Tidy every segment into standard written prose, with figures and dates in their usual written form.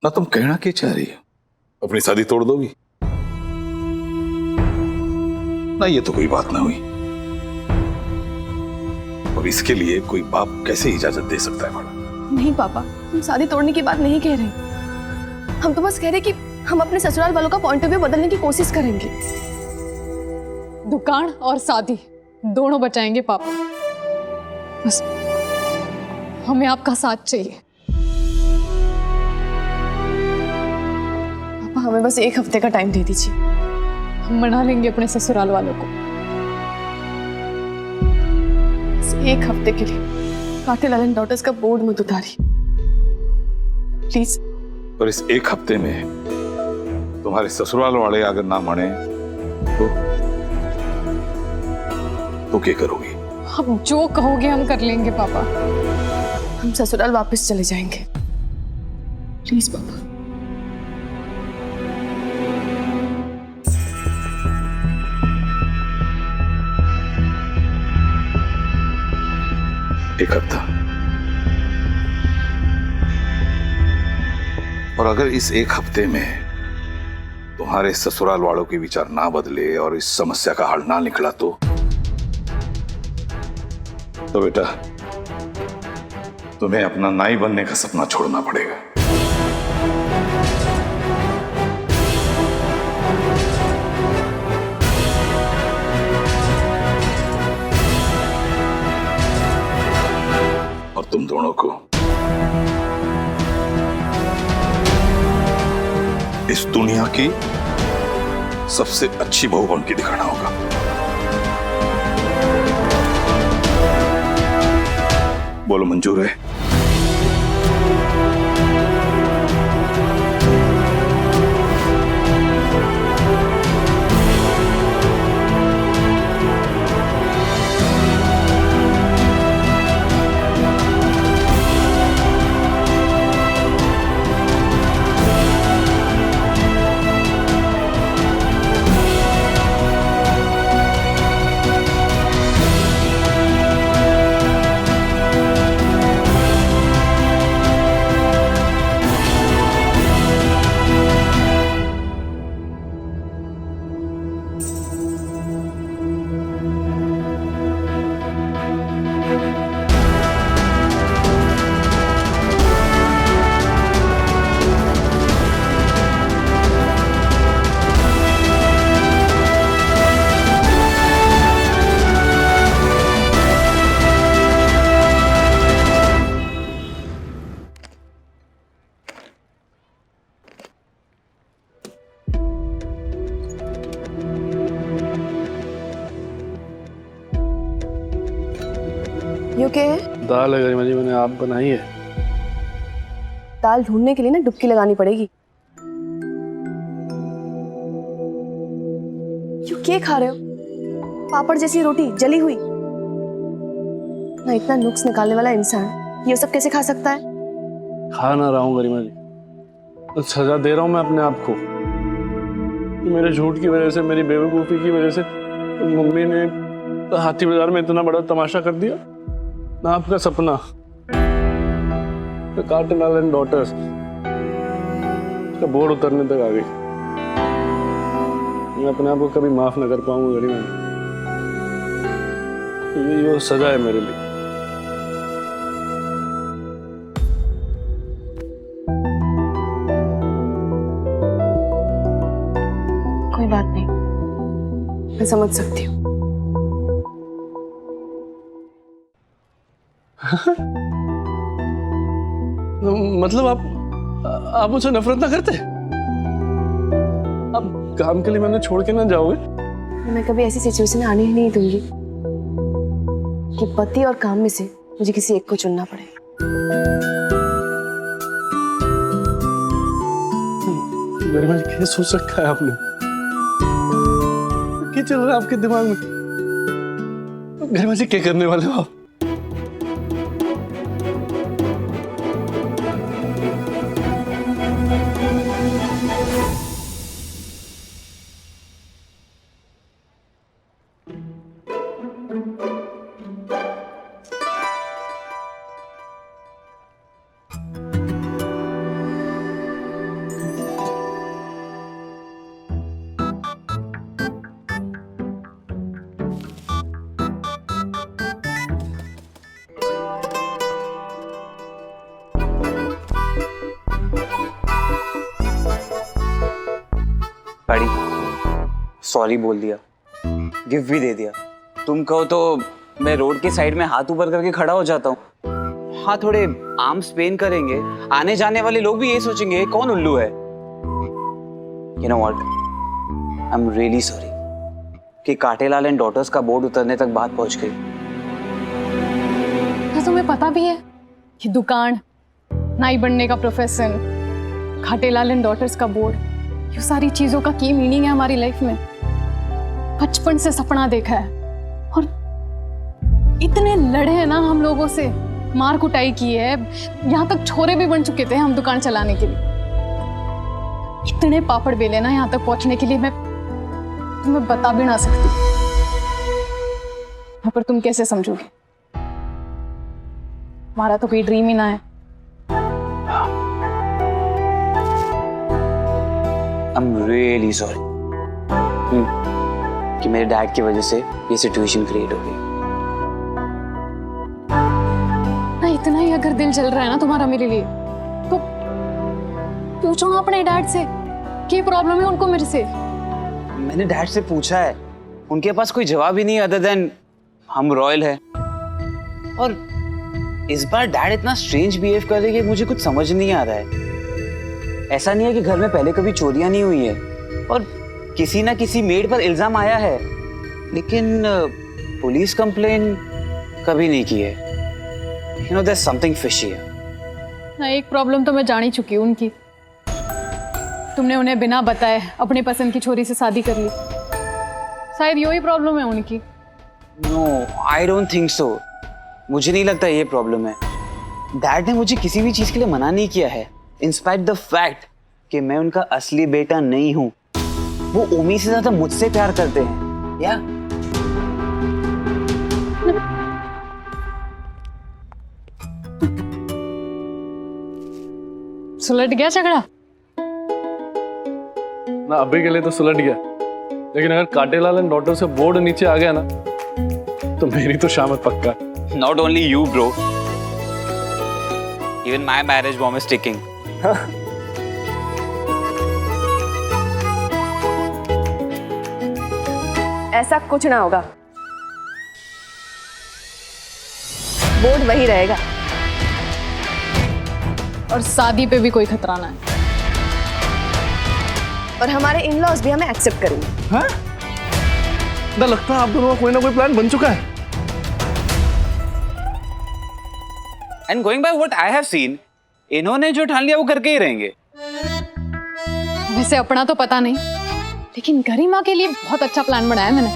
ना तुम कहना क्या चाह रही हो? अपनी शादी तोड़ दोगी? ना ये तो कोई बात ना हुई। और इसके लिए कोई बाप कैसे इजाजत दे सकता है बड़ा? नहीं पापा, हम शादी तोड़ने की बात नहीं कह रहे। हम तो बस कह रहे कि हम अपने ससुराल वालों का पॉइंट ऑफ व्यू बदलने की कोशिश करेंगे। दुकान और शादी दोनों बचाएंगे पापा। बस हमें आपका साथ चाहिए। पापा हमें बस एक हफ्ते का टाइम दे दीजिए। हम मना लेंगे अपने ससुराल वालों को। बस एक हफ्ते के लिए पाटिल एंड डॉटर्स का बोर्ड मत उतारी प्लीज। और इस एक हफ्ते में तुम्हारे ससुराल वाले अगर ना माने तो क्या करोगी? हम जो कहोगे हम कर लेंगे पापा। हम ससुराल वापस चले जाएंगे प्लीज पापा। एक हफ्ता। और अगर इस एक हफ्ते में तुम्हारे ससुराल वालों के विचार ना बदले और इस समस्या का हल ना निकला तो बेटा तुम्हें अपना नाई बनने का सपना छोड़ना पड़ेगा। और तुम दोनों को इस दुनिया की सबसे अच्छी बहू बन के दिखाना होगा। बोलो मंजूर है? ये क्या है? दाल है गरिमा जी, मैंने आप बनाई है। दाल ढूंढने के लिए ना डुबकी लगानी पड़ेगी। क्यों क्या खा रहे हो? पापड़ जैसी रोटी जली हुई। ना इतना नुक्स निकालने वाला इंसान ये सब कैसे खा सकता है? खा ना रहा हूँ गरिमा जी, तो सजा दे रहा हूँ मैं अपने आप को। मेरे झूठ की वजह से, मेरी बेवकूफ़ी की वजह से तो मम्मी ने हाथी बाजार में इतना बड़ा तमाशा कर दिया ना। आपका सपना कार्टन एंड डॉटर्स का बोर्ड उतरने तक आ गई। मैं अपने आप को कभी माफ ना कर पाऊंगा गरिमा जी। ये सजा है मेरे लिए। कोई बात नहीं, मैं समझ सकती हूँ। मतलब आप मुझसे नफरत ना करते? अब काम के लिए मैंने छोड़ के ना जाओगे? मैं कभी ऐसी सिचुएशन में आने ही नहीं दूंगी कि पति और काम में से मुझे किसी एक को चुनना पड़े। गरिमा जी, क्या सोच रखा है आपने? क्या चल रहा है आपके दिमाग में? गरिमा जी, क्या करने वाले हो आप? सॉरी बोल दिया, गिफ्ट भी दे दिया। तुम कहो तो मैं रोड के साइड में हाथ ऊपर करके खड़ा हो जाता हूँ। हाँ, थोड़े आर्म्स पेन करेंगे, आने जाने वाले लोग भी ये सोचेंगे कौन उल्लू है। You know what? I'm really sorry कि काटेलाल एंड डॉटर्स का बोर्ड उतरने तक बात पहुंच गई। क्या तुम्हें पता भी है कि दुकान, नाई बनने का प्रोफेशन, काटेलाल एंड डॉटर्स का बोर्ड, ये सारी चीजों का की मीनिंग है हमारी लाइफ में। बचपन से सपना देखा है और इतने लड़े हैं ना हम लोगों से, मार कुटाई की है, यहाँ तक छोरे भी बन चुके थे हम दुकान चलाने के लिए। इतने पापड़ बेले ना यहाँ तक पहुंचने के लिए, मैं तुम्हें बता भी ना सकती। पर तुम कैसे समझोगे? हमारा तो कोई ड्रीम ही ना है। I'm really sorry कि मेरे डैड की वजह से ये सिचुएशन क्रिएट हो गई। ना इतना ही अगर दिल जल रहा है ना तुम्हारा मेरे लिए, तो पूछो ना अपने डैड से क्या प्रॉब्लम है उनको मेरे से। मैंने डैड से पूछा है, उनके पास कोई जवाब ही नहीं अदर देन हम रॉयल है। और इस बार डैड इतना स्ट्रेंज बिहेव कर रहे हैं कि मुझे कुछ समझ नहीं आ रहा है। ऐसा नहीं है कि घर में पहले कभी चोरियां नहीं हुई है और किसी ना किसी मेड पर इल्जाम आया है, लेकिन पुलिस कंप्लेन कभी नहीं की है। You know, there's something fishy है। ना एक प्रॉब्लम तो मैं जान ही चुकी हूँ उनकी। तुमने उन्हें बिना बताए अपने पसंद की छोरी से शादी कर ली। शायद यही प्रॉब्लम है उनकी। No, I don't think so। मुझे नहीं लगता ये प्रॉब्लम है। डैड ने मुझे किसी भी चीज के लिए मना नहीं किया है, इंस्पाइट द फैक्ट कि मैं उनका असली बेटा नहीं हूं। वो ओमी से ज्यादा मुझसे प्यार करते हैं। या सुलट गया झगड़ा? ना अभी के लिए तो सुलट गया, लेकिन अगर काटेलाल एंड डॉटर से बोर्ड नीचे आ गया ना तो मेरी तो शामत पक्का। Not only you bro, even my marriage bomb is ticking. ऐसा कुछ ना होगा, बोर्ड वही रहेगा और शादी पे भी कोई खतरा ना है। और हमारे इन-लॉज भी हमें एक्सेप्ट करेंगे। हाँ? ना लगता है आप दोनों का कोई ना कोई प्लान बन चुका है। And going by what I have seen, इन्होंने जो ठान लिया वो करके ही रहेंगे। वैसे अपना तो पता नहीं, लेकिन गरिमा के लिए बहुत अच्छा प्लान बनाया मैंने।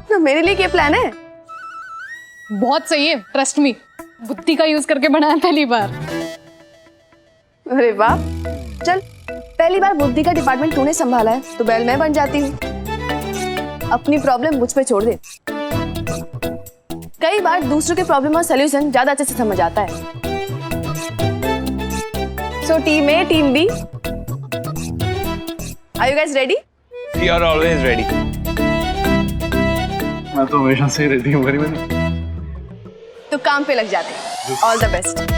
तो मेरे लिए क्या प्लान है? बहुत सही है, ट्रस्ट मी। बुद्धि का यूज करके बनाया पहली बार। अरे वाह, चल पहली बार बुद्धि का डिपार्टमेंट तूने संभाला है तो बैल मैं बन जाती हूँ। अपनी प्रॉब्लम मुझ पे छोड़ दे। कई बार दूसरों के प्रॉब्लम और सॉल्यूशन ज्यादा अच्छे से समझ आता है। So team A, team B, are you guys ready? We are always ready. मैं तो हमेशा से रेडी हूँ गरिमा। तो काम पे लग जाते हैं। All the best.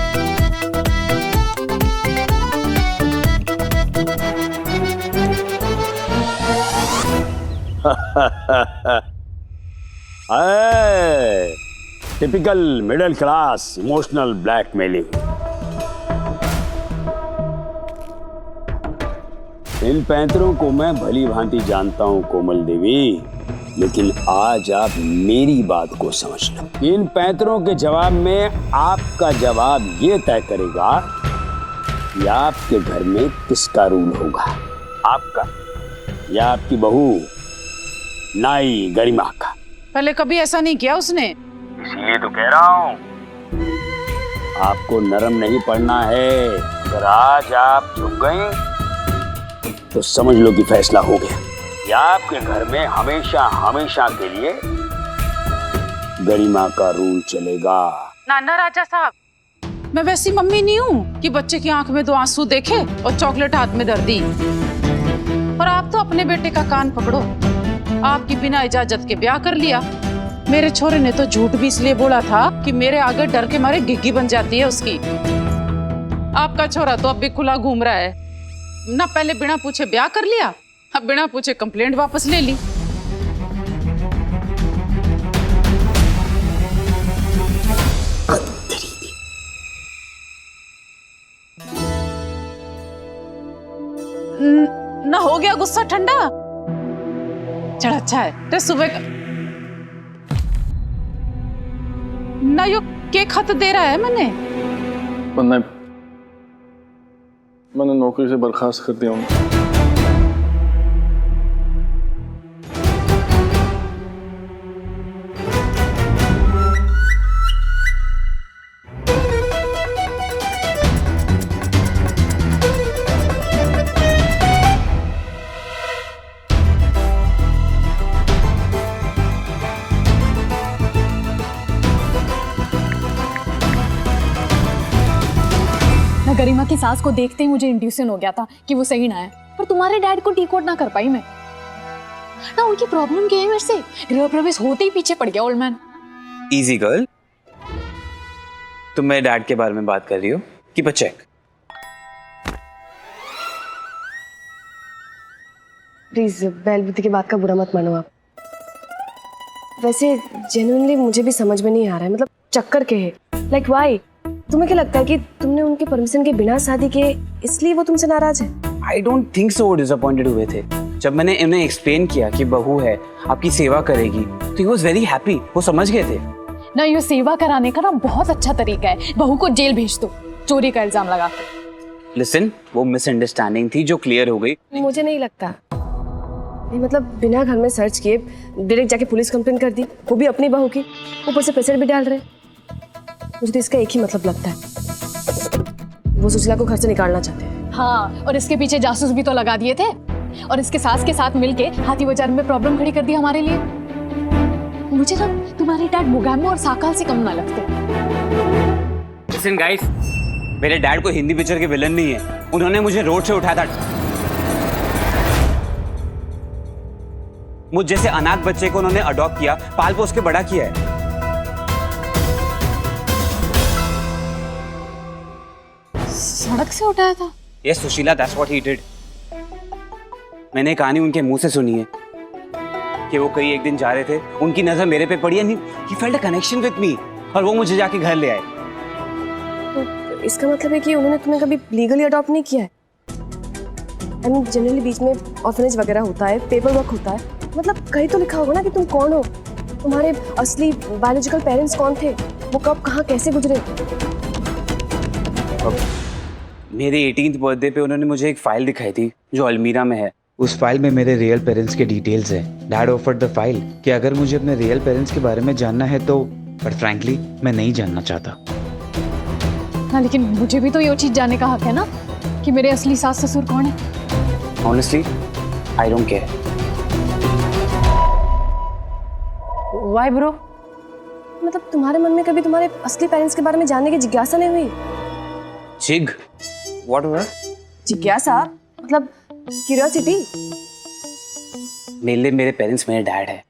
Typical middle class emotional blackmailing. इन पैंतरों को मैं भली भांति जानता हूं कोमल देवी, लेकिन आज आप मेरी बात को समझ लो। इन पैंतरों के जवाब में आपका जवाब ये तय करेगा कि आपके घर में किसका रूल होगा, आपका या आपकी बहू नाई गरिमा का। पहले कभी ऐसा नहीं किया उसने। इसलिए तो कह रहा हूँ आपको नरम नहीं पड़ना है। अगर आज आप झुक गए तो समझ लो कि फैसला हो गया। या आपके घर में हमेशा हमेशा के लिए गरिमा का रूल चलेगा। नाना राजा साहब, मैं वैसी मम्मी नहीं हूँ कि बच्चे की आंख में 2 आंसू देखे और चॉकलेट हाथ में धर दी। और आप तो अपने बेटे का कान पकड़ो। आपकी बिना इजाजत के ब्याह कर लिया। मेरे छोरे ने तो झूठ भी इसलिए बोला था कि मेरे आगे डर के मारे गिग्गी बन जाती है उसकी। आपका छोरा तो अब भी खुला घूम रहा है ना, पहले बिना पूछे ब्याह कर लिया अब बिना पूछे कंप्लेंट वापस ले ली। ना हो गया गुस्सा ठंडा? चल अच्छा है तो सुबह का ना यो के खत दे रहा है मैंने नौकरी से बर्खास्त कर दिया हूँ। गरिमा की सास को देखते ही मुझे इंट्यूशन हो गया था कि वो सही ना है, पर तुम्हारे डैड को डिकोड ना कर पाई मैं ना। उनकी प्रॉब्लम क्या है मेरे से? गृह प्रवेश होते ही पीछे पड़ गया ओल्ड मैन। इजी गर्ल, तुम मेरे डैड के बारे में बात कर रही हो? Keep a check. प्लीज बैल बुद्धि की बात का बुरा मत मानो आप। वैसे जेन्युइनली मुझे भी समझ में नहीं आ रहा है, मतलब चक्कर के है, लाइक व्हाई? तुम्हें क्या लगता है कि तुमने उनके परमिशन के बिना शादी किए इसलिए वो तुमसे नाराज है? I don't think so. वो डिसअपॉइंटेड हुए थे जब मैंने उन्हें एक्सप्लेन किया कि बहू है, आपकी सेवा करेगी, तो ही वाज वेरी हैप्पी। वो समझ गए थे ना। ये सेवा कराने का ना बहुत अच्छा तरीका है, बहू को जेल भेज दो चोरी का इल्जाम लगा कर। लिसन, वो मिसअंडरस्टैंडिंग थी जो क्लियर हो गई। मुझे नहीं लगता। नहीं मतलब बिना घर में सर्च किए डायरेक्ट जाके पुलिस कंप्लेंट कर दी, वो भी अपनी बहू की, ऊपर से प्रेशर भी डाल रहे। मुझे तो इसका एक ही मतलब लगता है, वो सुशीला को घर से निकालना चाहते हैं। हाँ, और इसके पीछे जासूस भी तो लगा दिए थे, और इसके सास के साथ मिलके हाथी बाजार में प्रॉब्लम खड़ी कर दी हमारे लिए। मुझे ना तुम्हारे डैड मोगैम्बो और साकाल से कम ना लगते। लिसन गाइस, मेरे डैड को हिंदी पिक्चर के विलन नहीं है। उन्होंने मुझे रोड से उठाया था। मुझ जैसे अनाथ बच्चे को उन्होंने अडॉप्ट किया, पाल पोस के बड़ा किया है। सड़क से उठाया था? Yes, Sushila, that's what he did. मैंने कहानी उनके मुंह से सुनी है कि वो कहीं एक दिन जा रहे थे, उनकी नजर मेरे पे पड़ी, he felt a connection with me, और वो मुझे जाके घर ले आए। तो इसका मतलब है कि उन्होंने तुम्हें कभी लीगली अडॉप्ट नहीं किया है? आई मीन जनरली बीच में ऑर्फनेज वगैरह होता है, पेपर वर्क होता है, मतलब कहीं तो लिखा होगा ना कि तुम कौन हो, तुम्हारे असली बायोलॉजिकल पेरेंट्स कौन थे, वो कब कहाँ कैसे गुजरे। मेरे 18th बर्थडे पे उन्होंने मुझे एक फाइल दिखाई थी जो अलमीरा में है। उस फाइल में मेरे रियल पेरेंट्स के डिटेल्स हैं। डैड ऑफर्ड द फाइल कि अगर मुझे अपने रियल पेरेंट्स के बारे में जानना है तो, बट फ्रैंकली मैं नहीं जानना चाहता। हाँ, लेकिन मुझे भी तो ये चीज जानने का हक है ना कि मेरे असली सास ससुर कौन है। Honestly I don't care. Why bro? मतलब तुम्हारे मन में कभी तुम्हारे असली पेरेंट्स के बारे में जानने की जिज्ञासा नहीं हुई? जिग? व्हाट हुआ? जिज्ञासा मतलब क्यूरियोसिटी। मेरे लिए मेरे पेरेंट्स मेरे डैड है।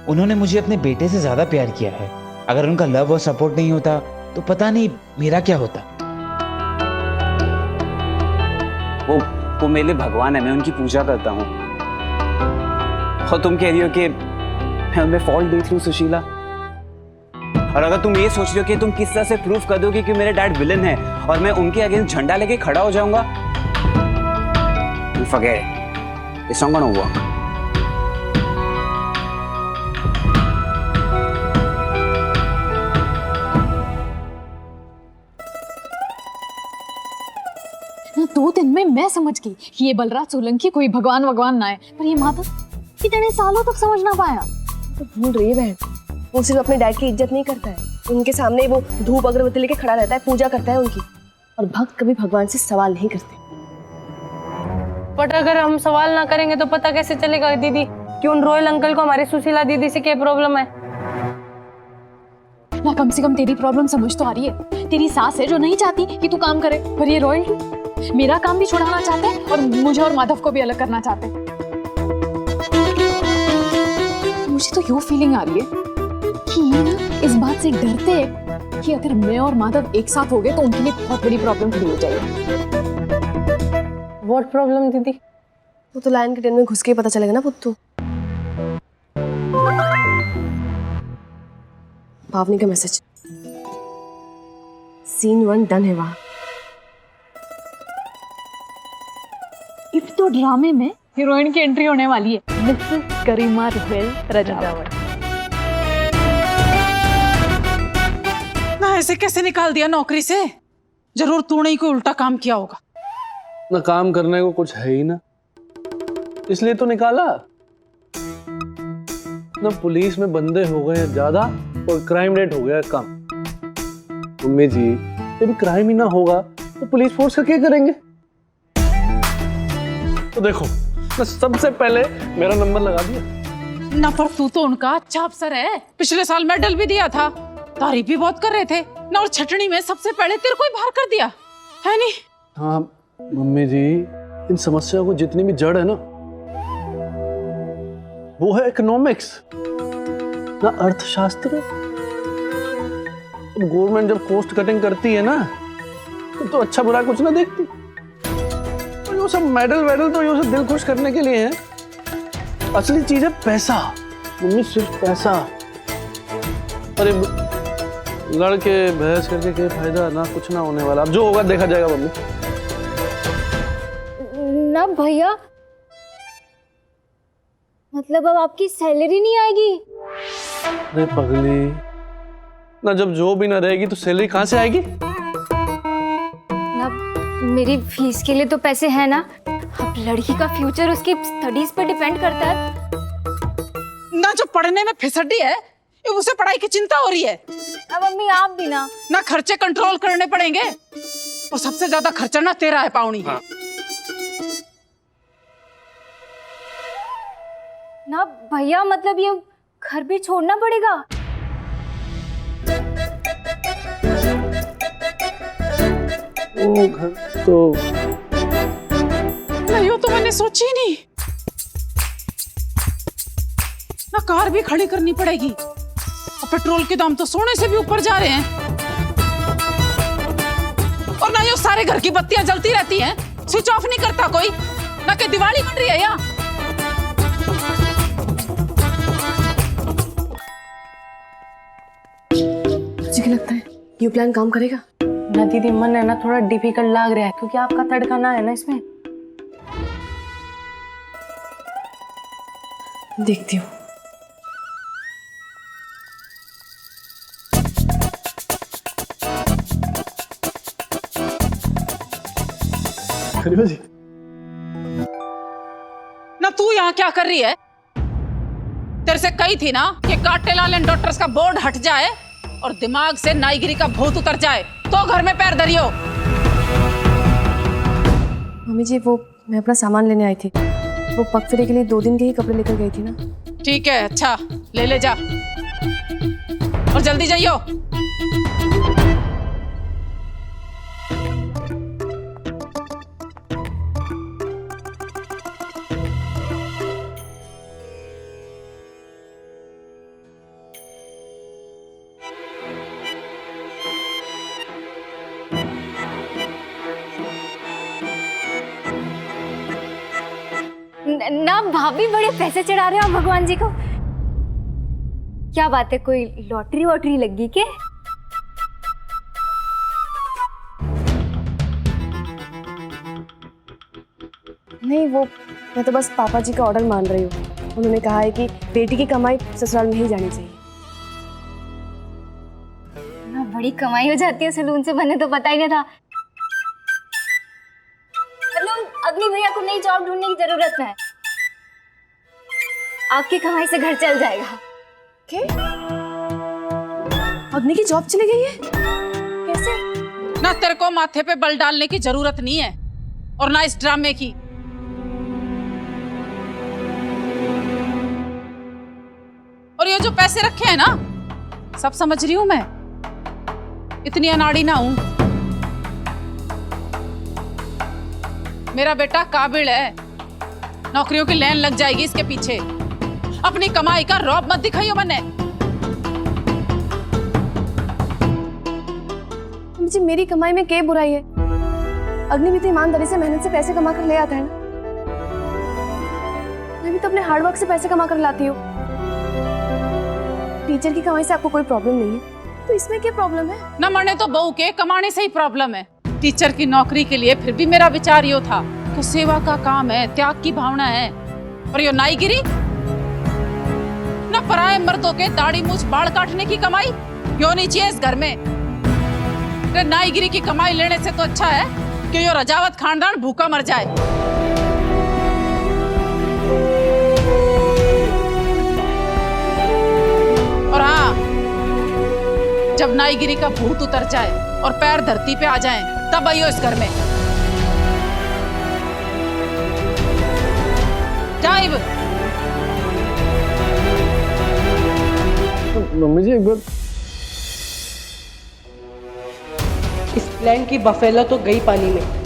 उन्होंने मुझे अपने बेटे से ज्यादा प्यार किया है। अगर उनका लव और सपोर्ट नहीं होता तो पता नहीं मेरा क्या होता। वो मेरे लिए भगवान है, मैं उनकी पूजा करता हूँ। और तुम कह रही हो कि मैं उनमें फॉल्ट देख रही हूँ सुशीला, और अगर तुम ये सोच रही हो कि तुम किस तरह से प्रूफ कर दोगे कि मेरे डैड विलन है और मैं उनके अगेंस्ट झंडा लेके खड़ा हो जाऊंगा, forget it. It's not gonna work. ना 2 दिन में मैं समझ गई कि ये बलराज सोलंकी कोई भगवान ना है, पर ये माधव कितने सालों तक समझ ना पाया। तो भूल रही है बहन, वो सिर्फ अपने डैड की इज्जत नहीं करता है, उनके सामने वो धूप अगरबत्ती लेके खड़ा रहता है, पूजा करता है उनकी। और भक्त कभी भगवान से सवाल नहीं करते। बट अगर हम सवाल ना करेंगे तो पता कैसे चलेगा दीदी कि उन रॉयल अंकल को हमारी सुशीला दीदी से क्या प्रॉब्लम है? ना कम से कम तेरी प्रॉब्लम समझ तो आ रही है। तेरी सास है जो नहीं चाहती कि तू काम करे, पर ये रॉयल मेरा काम भी छुड़ाना चाहते हैं और मुझे और माधव को भी अलग करना चाहते हैं। मुझे तो यो फीलिंग आ रही है कि ये ना इस बात से डरते हैं कि अगर मैं और माधव एक साथ हो गए तो उनके लिए बहुत बड़ी प्रॉब्लम खड़ी हो जाएगी। व्हाट प्रॉब्लम दीदी? वो तो लायन के डेन में घुस के ही पता चलेगा ना पुत्तू। भावनी का मैसेज, सीन 1 डन है वहां। इफ तो ड्रामे में हीरोइन की एंट्री होने वाली है, मिसेस करीमा रोयल रजावत। ना ऐसे कैसे निकाल दिया नौकरी से? जरूर तूने ही कोई उल्टा काम किया होगा। ना काम करने को कुछ है ही ना, इसलिए तो निकाला। ना पुलिस में बंदे हो गए ज्यादा और क्राइम रेट हो गया कम। मम्मी जी, जब क्राइम ही ना होगा तो पुलिस फोर्स का क्या करेंगे? तो देखो, मैं सबसे पहले मेरा नंबर लगा दिया। ना पर तू तो उनका अच्छा अफसर है, पिछले साल मेडल भी दिया था, तारीफ भी बहुत कर रहे थे ना, और छटनी में सबसे पहले तेरे को ही बाहर कर दिया है नहीं? हाँ मम्मी जी, इन समस्याओं को जितनी भी जड़ है ना, वो है इकोनॉमिक्स ना अर्थशास्त्र। अब गवर्नमेंट जब कॉस्ट कटिंग करती है ना, तो अच्छा बुरा कुछ ना देखती। तो ये सब मेडल तो ये सब दिल खुश करने के लिए है। असली चीज है पैसा मम्मी, सिर्फ पैसा। अरे लड़के बहस करके क्या फायदा, ना कुछ ना होने वाला। अब जो होगा देखा जाएगा मम्मी। ना भैया, मतलब अब आपकी सैलरी नहीं आएगी? अरे पगली, ना जब जॉब भी ना रहेगी तो सैलरी कहाँ से आएगी? ना मेरी फीस के लिए तो पैसे हैं ना, अब लड़की का फ्यूचर उसकी स्टडीज पर डिपेंड करता है। ना जो पढ़ने में फिसड्डी है, उसे पढ़ाई की चिंता हो रही है। अब मम्मी आप भी ना खर्चे कंट्रोल करने पड़ेंगे, और सबसे ज्यादा खर्चा ना तेरा है पाउनी। हाँ। ना भैया, मतलब ये घर भी छोड़ना पड़ेगा? ओ घर तो नहीं, तो मैंने सोची ही नहीं। ना कार भी खड़ी करनी पड़ेगी, और पेट्रोल के दाम तो सोने से भी ऊपर जा रहे हैं, और ना ये सारे घर की बत्तियां जलती रहती हैं, स्विच ऑफ नहीं करता कोई। ना कि दिवाली बन रही है यहाँ। मुझे क्या लगता है ये प्लान काम करेगा? ना दीदी, मन है ना थोड़ा डिफिकल्ट लग रहा है, क्योंकि आपका तड़का है ना इसमें। देखती हूँ। करीमा जी, ना तू यहाँ क्या कर रही है? तेरे से कही थी ना कि काटेलाल एंड डॉक्टर्स का बोर्ड हट जाए और दिमाग से नाईगिरी का भूत उतर जाए तो घर में पैर धरियो। मम्मी जी, वो मैं अपना सामान लेने आई थी, वो पगफिरे के लिए 2 दिन के ही कपड़े लेकर गई थी ना। ठीक है, अच्छा ले जा, और जल्दी जाइयो। ना भाभी, बड़े पैसे चढ़ा रहे हो भगवान जी को। क्या बात है, कोई लॉटरी वॉटरी लगी के? नहीं, वो मैं तो बस पापा जी का ऑर्डर मान रही हूँ। उन्होंने कहा है कि बेटी की कमाई ससुराल में ही जानी चाहिए। ना बड़ी कमाई हो जाती है सलून से बने, तो पता ही नहीं था। मतलब अग्नि भैया को नई जॉब ढूंढने की जरूरत है, आपकी कमाई से घर चल जाएगा। क्या? अग्नि की जॉब चली गई है? कैसे? ना तेरे को माथे पे बल डालने की जरूरत नहीं है, और ना इस ड्रामे की। और ये जो पैसे रखे हैं ना, सब समझ रही हूं मैं, इतनी अनाड़ी ना हूं। मेरा बेटा काबिल है, नौकरियों की लाइन लग जाएगी इसके पीछे। अपनी कमाई का रौब मत दिखाइयो मैंने। मुझे मेरी कमाई में क्या बुराई है? अग्नि भी तो ईमानदारी से मेहनत से पैसे कमा कर ले आता है ना। तो अपने हार्डवर्क से पैसे कमा कर लाती हो। टीचर की कमाई से आपको कोई प्रॉब्लम नहीं है, तो इसमें क्या प्रॉब्लम है? न मरने तो बहू के कमाने से ही प्रॉब्लम है। टीचर की नौकरी के लिए फिर भी मेरा विचार यो था कि सेवा का काम है, त्याग की भावना है। और यो नाईगिरी, न पराये मर्दों के दाढ़ी मूछ बाल काटने की कमाई यो नहीं चाहिए इस घर में। नाईगिरी की कमाई लेने से तो अच्छा है कि यो रजावत खानदान भूखा मर जाए। और हाँ, जब नाईगिरी का भूत उतर जाए और पैर धरती पे आ जाएं, तब आइयो इस घर में। टाइम। मम्मी जी एक बार इस प्लान की बफेला तो गई पानी में।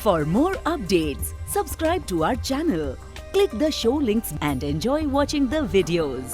For more updates, subscribe to our channel, click the show links and enjoy watching the videos.